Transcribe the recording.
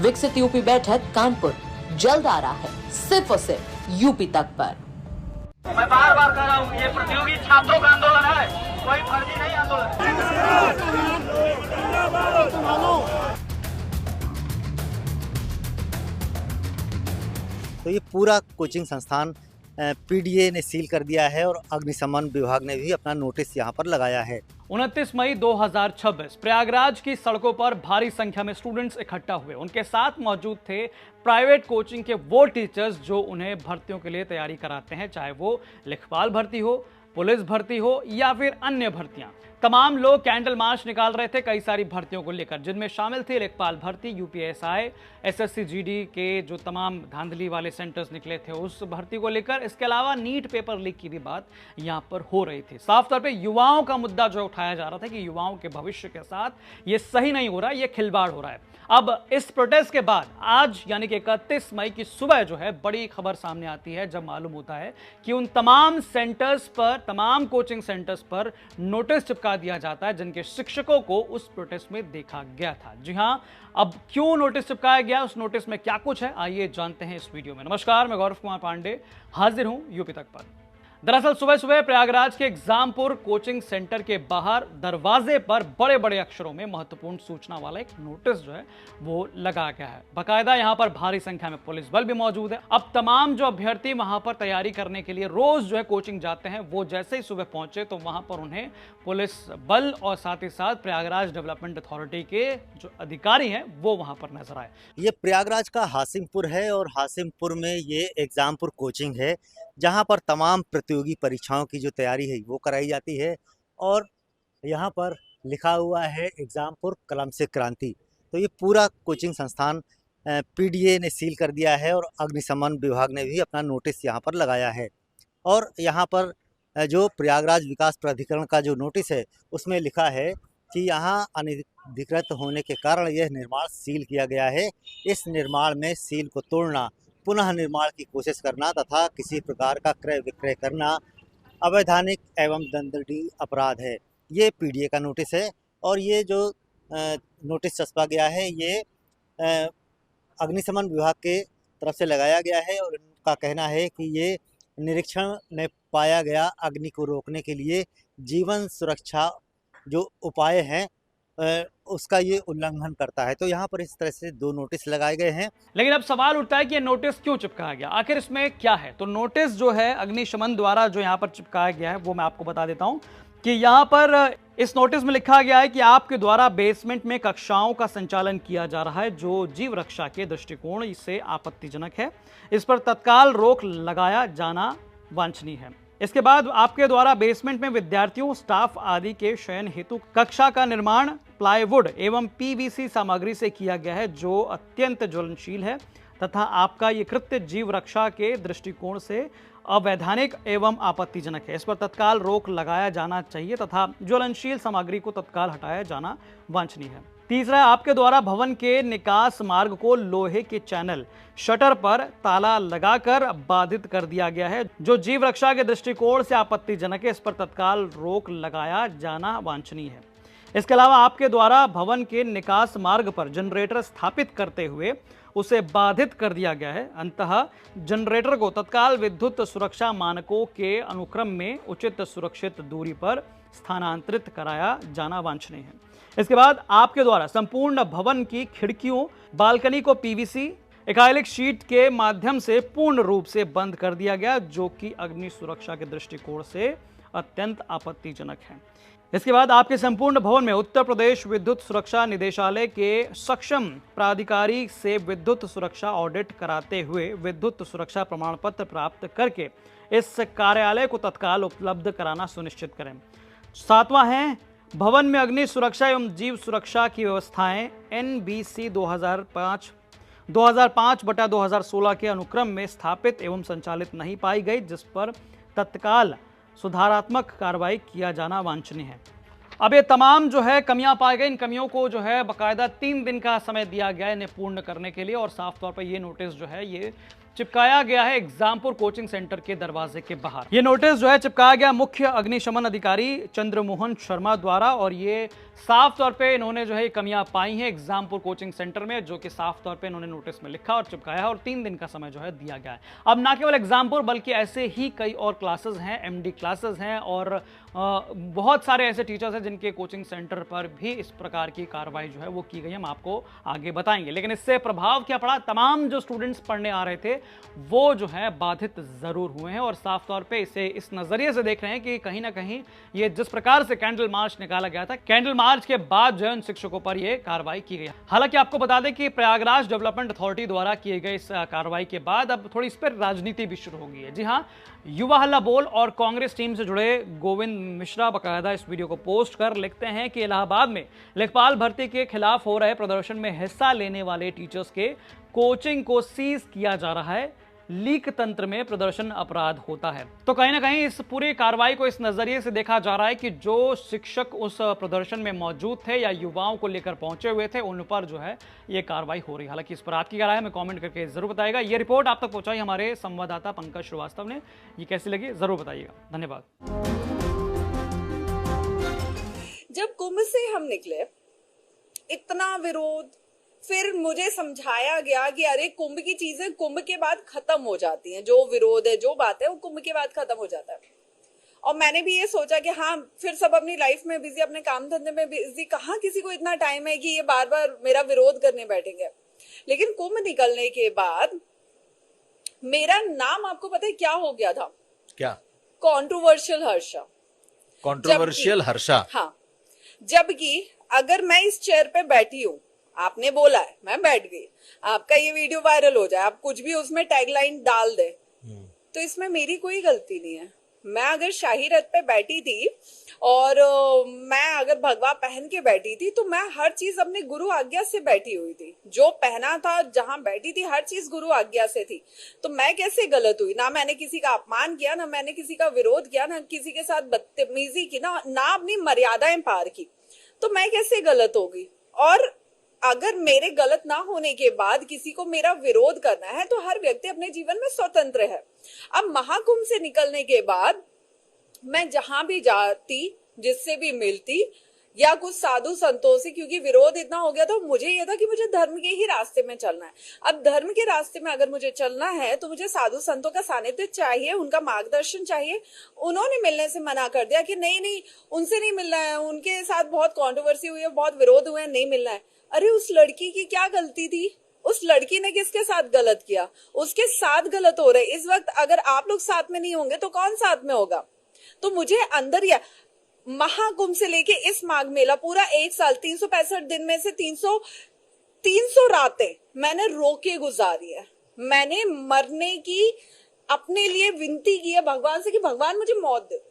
विकसित यूपी बैठक कानपुर जल्द आ रहा है, सिर्फ और सिर्फ यूपी तक पर। मैं बार बार कह रहा हूँ, ये प्रतियोगी छात्रों का आंदोलन है, कोई फर्जी नहीं आंदोलन। तो ये पूरा कोचिंग संस्थान पीडीए ने सील कर दिया है और अग्निशमन विभाग ने भी अपना नोटिस यहाँ पर लगाया है। 29 मई 2026 प्रयागराज की सड़कों पर भारी संख्या में स्टूडेंट्स इकट्ठा हुए। उनके साथ मौजूद थे प्राइवेट कोचिंग के वो टीचर्स जो उन्हें भर्तियों के लिए तैयारी कराते हैं, चाहे वो लेखपाल भर्ती हो, पुलिस भर्ती हो या फिर अन्य भर्तियां। तमाम लोग कैंडल मार्च निकाल रहे थे कई सारी भर्तियों को लेकर, जिनमें शामिल थे लेखपाल भर्ती, यूपीएसआई, एसएससी जीडी के जो तमाम धांधली वाले सेंटर्स निकले थे उस भर्ती को लेकर। इसके अलावा नीट पेपर लीक की भी बात यहां पर हो रही थी। साफ तौर पे युवाओं का मुद्दा जो उठाया जा रहा था कि युवाओं के भविष्य के साथ ये सही नहीं हो रहा, ये खिलवाड़ हो रहा है। अब इस प्रोटेस्ट के बाद आज यानी कि 31 मई की सुबह जो है बड़ी खबर सामने आती है, जब मालूम होता है कि उन तमाम सेंटर्स पर, तमाम कोचिंग सेंटर्स पर नोटिस चिपका दिया जाता है जिनके शिक्षकों को उस प्रोटेस्ट में देखा गया था। जी हां, अब क्यों नोटिस चिपकाया गया, उस नोटिस में क्या कुछ है, आइए जानते हैं इस वीडियो में। नमस्कार, मैं गौरव कुमार पांडे हाजिर हूं यूपी तक पर। दरअसल सुबह सुबह प्रयागराज के एग्जामपुर कोचिंग सेंटर के बाहर दरवाजे पर बड़े बड़े अक्षरों में महत्वपूर्ण सूचना वाला एक नोटिस जो है वो लगा गया है। बाकायदा यहां पर भारी संख्या में पुलिस बल भी मौजूद है। अब तमाम जो अभ्यर्थी वहां पर तैयारी करने के लिए रोज जो है कोचिंग जाते हैं, वो जैसे ही सुबह पहुंचे तो वहां पर उन्हें पुलिस बल और साथ ही साथ प्रयागराज डेवलपमेंट अथॉरिटी के जो अधिकारी हैं वो वहां पर नजर आए। ये प्रयागराज का हासिमपुर है और हासिमपुर में ये एग्जामपुर कोचिंग है जहाँ पर तमाम प्रतियोगी परीक्षाओं की जो तैयारी है वो कराई जाती है। और यहाँ पर लिखा हुआ है एग्जामपुर कलम से क्रांति। तो ये पूरा कोचिंग संस्थान पीडीए ने सील कर दिया है और अग्निशमन विभाग ने भी अपना नोटिस यहाँ पर लगाया है। और यहाँ पर जो प्रयागराज विकास प्राधिकरण का जो नोटिस है उसमें लिखा है कि यहाँ अनधिकृत होने के कारण यह निर्माण सील किया गया है। इस निर्माण में सील को तोड़ना, पुनः निर्माण की कोशिश करना तथा किसी प्रकार का क्रय विक्रय करना अवैधानिक एवं दंडनीय अपराध है। ये पीडीए का नोटिस है और ये जो नोटिस छपा गया है ये अग्निशमन विभाग के तरफ से लगाया गया है और इनका कहना है कि ये निरीक्षण में पाया गया अग्नि को रोकने के लिए जीवन सुरक्षा जो उपाय हैं उसका ये उल्लंघन करता है। तो यहाँ पर इस तरह से दो नोटिस लगाए गए हैं। लेकिन अब सवाल उठता है कि ये नोटिस क्यों चिपकाया गया, आखिर इसमें क्या है। तो नोटिस जो है अग्निशमन द्वारा जो यहाँ पर चिपकाया गया है वो मैं आपको बता देता हूँ कि यहाँ पर इस नोटिस में लिखा गया है कि आपके द्वारा बेसमेंट में कक्षाओं का संचालन किया जा रहा है जो जीव रक्षा के दृष्टिकोण से आपत्तिजनक है। इस पर तत्काल रोक लगाया जाना वांछनीय है। इसके बाद आपके द्वारा बेसमेंट में विद्यार्थियों, स्टाफ आदि के शयन हेतु कक्षा का निर्माण प्लाईवुड एवं पीवीसी सामग्री से किया गया है जो अत्यंत ज्वलनशील है तथा आपका ये कृत्य जीव रक्षा के दृष्टिकोण से अवैधानिक एवं आपत्तिजनक है। इस पर तत्काल रोक लगाया जाना चाहिए तथा ज्वलनशील सामग्री को तत्काल हटाया जाना वांछनीय है। तीसरा, आपके द्वारा भवन के निकास मार्ग को लोहे के चैनल शटर पर ताला लगाकर बाधित कर दिया गया है जो जीव रक्षा के दृष्टिकोण से आपत्तिजनक है। इस पर तत्काल रोक लगाया जाना वांछनीय है। इसके अलावा आपके द्वारा भवन के निकास मार्ग पर जनरेटर स्थापित करते हुए उसे बाधित कर दिया गया है। अंततः जनरेटर को तत्काल विद्युत सुरक्षा मानकों के अनुक्रम में उचित सुरक्षित दूरी पर स्थानांतरित कराया जाना वांछनीय है। इसके बाद आपके द्वारा संपूर्ण भवन की खिड़कियों, बालकनी को पीवीसी एक्राइलिक शीट के माध्यम से पूर्ण रूप से बंद कर दिया गया जो कि अग्नि सुरक्षा के दृष्टिकोण से अत्यंत आपत्तिजनक है। इसके बाद आपके संपूर्ण भवन में उत्तर प्रदेश विद्युत सुरक्षा निदेशालय के सक्षम प्राधिकारी से विद्युत सुरक्षा ऑडिट कराते हुए विद्युत सुरक्षा प्रमाण पत्र प्राप्त करके इस कार्यालय को तत्काल उपलब्ध कराना सुनिश्चित करें। सातवां है, भवन में अग्नि सुरक्षा एवं जीव सुरक्षा की व्यवस्थाएं NBC 2005/2016 के अनुक्रम में स्थापित एवं संचालित नहीं पाई गई जिस पर तत्काल सुधारात्मक कार्रवाई किया जाना वांछनीय है। अब ये तमाम जो है कमियां पाई गई, इन कमियों को जो है बाकायदा 3 दिन का समय दिया गया है इन्हें पूर्ण करने के लिए और साफ तौर पर ये नोटिस जो है ये चिपकाया गया है एग्जामपुर कोचिंग सेंटर के दरवाजे के बाहर। ये नोटिस जो है चिपकाया गया मुख्य अग्निशमन अधिकारी चंद्रमोहन शर्मा द्वारा, और ये साफ तौर पे इन्होंने जो है कमियां पाई हैं एग्जामपुर कोचिंग सेंटर में, जो कि साफ तौर पे इन्होंने नोटिस में लिखा और चिपकाया है, और 3 दिन का समय जो है दिया गया है। अब ना केवल एग्जामपुर बल्कि ऐसे ही कई और क्लासेस हैं, MD क्लासेस हैं, और बहुत सारे ऐसे टीचर्स हैं जिनके कोचिंग सेंटर पर भी इस प्रकार की कार्रवाई जो है वो की गई है। हम आपको आगे बताएंगे, लेकिन इससे प्रभाव क्या पड़ा, तमाम जो स्टूडेंट्स पढ़ने आ रहे थे वो जो है बाधित जरूर हुए हैं, और साफ तौर पे इसे इस नजरिए से देख रहे हैं कि कहीं ना कहीं ये जिस प्रकार से कैंडल मार्च निकाला गया था, कैंडल मार्च के बाद जो है उन शिक्षकों पर यह कार्रवाई की गई। हालांकि आपको बता दें कि प्रयागराज डेवलपमेंट अथॉरिटी द्वारा किए गए इस कार्रवाई के बाद अब थोड़ी इस पर राजनीति भी शुरू हो गई है। जी हाँ, युवा हल्ला बोल और कांग्रेस टीम से जुड़े गोविंद मिश्रा बकायदा इस वीडियो को पोस्ट कर लिखते हैं कि इलाहाबाद में लेखपाल भर्ती के खिलाफ हो रहे प्रदर्शन में हिस्सा लेने वाले टीचर्स के कोचिंग को सीज किया जा रहा है, लीक तंत्र में प्रदर्शन अपराध होता है। तो कहीं ना कहीं इस पूरी कार्रवाई को इस नजरिए से देखा जा रहा है कि जो शिक्षक उस प्रदर्शन में मौजूद थे या युवाओं को लेकर पहुंचे हुए थे, उन पर जो है ये कार्रवाई हो रही है। हालांकि इस पर आपकी क्या राय है हमें कमेंट करके जरूर बताइएगा। ये रिपोर्ट आप तक पहुंचाई हमारे संवाददाता पंकज श्रीवास्तव ने, ये कैसी लगी जरूर बताइएगा। धन्यवाद। जब कुंभ से हम निकले, इतना विरोध, फिर मुझे समझाया गया कि अरे कुंभ की चीजें कुंभ के बाद खत्म हो जाती हैं, जो विरोध है, जो बात है वो कुंभ के बाद खत्म हो जाता है। और मैंने भी ये सोचा कि हाँ, फिर सब अपनी लाइफ में बिजी, अपने काम धंधे में बिजी, कहाँ किसी को इतना टाइम है कि ये बार बार मेरा विरोध करने बैठेंगे। लेकिन कुंभ निकलने के बाद मेरा नाम, आपको पता है क्या हो गया था? क्या? कंट्रोवर्शियल हर्षा। कंट्रोवर्शियल हर्षा। हाँ, जबकि अगर मैं इस चेयर पे बैठी हूँ, आपने बोला है, मैं बैठ गई, आपका ये वीडियो वायरल हो जाए, आप कुछ भी उसमें टैगलाइन डाल दे, तो इसमें मेरी कोई गलती नहीं है। मैं अगर शाही रथ पे बैठी थी और मैं अगर भगवा पहन के बैठी थी, तो मैं हर चीज अपने गुरु आज्ञा से बैठी हुई थी। जो पहना था, जहां बैठी थी, हर चीज गुरु आज्ञा से थी। तो मैं कैसे गलत हुई? ना मैंने किसी का अपमान किया, ना मैंने किसी का विरोध किया, ना किसी के साथ बदतमीजी की, ना अपनी मर्यादाएं पार की। तो मैं कैसे गलत होगी? और अगर मेरे गलत ना होने के बाद किसी को मेरा विरोध करना है, तो हर व्यक्ति अपने जीवन में स्वतंत्र है। अब महाकुंभ से निकलने के बाद मैं जहां भी जाती, जिससे भी मिलती, या कुछ साधु संतों से, क्योंकि विरोध इतना हो गया, तो मुझे यह था कि मुझे धर्म के ही रास्ते में चलना है। अब धर्म के रास्ते में अगर मुझे चलना है, तो मुझे साधु संतों का सानिध्य चाहिए, उनका मार्गदर्शन चाहिए। उन्होंने मिलने से मना कर दिया कि नहीं, उनसे नहीं मिलना है, उनके साथ बहुत कंट्रोवर्सी हुई है, बहुत विरोध हुए हैं, नहीं मिलना है। अरे उस लड़की की क्या गलती थी? उस लड़की ने किसके साथ गलत किया? उसके साथ गलत हो रहे। इस वक्त अगर आप लोग साथ में नहीं होंगे तो कौन साथ में होगा? तो मुझे अंदर, या महाकुंभ से लेके इस माघ मेला, पूरा 1 साल, 365 दिन में से 300 रातें मैंने रो के गुजारी है। मैंने मरने की अपने लिए विनती की है भगवान से कि भगवान मुझे मौत दे।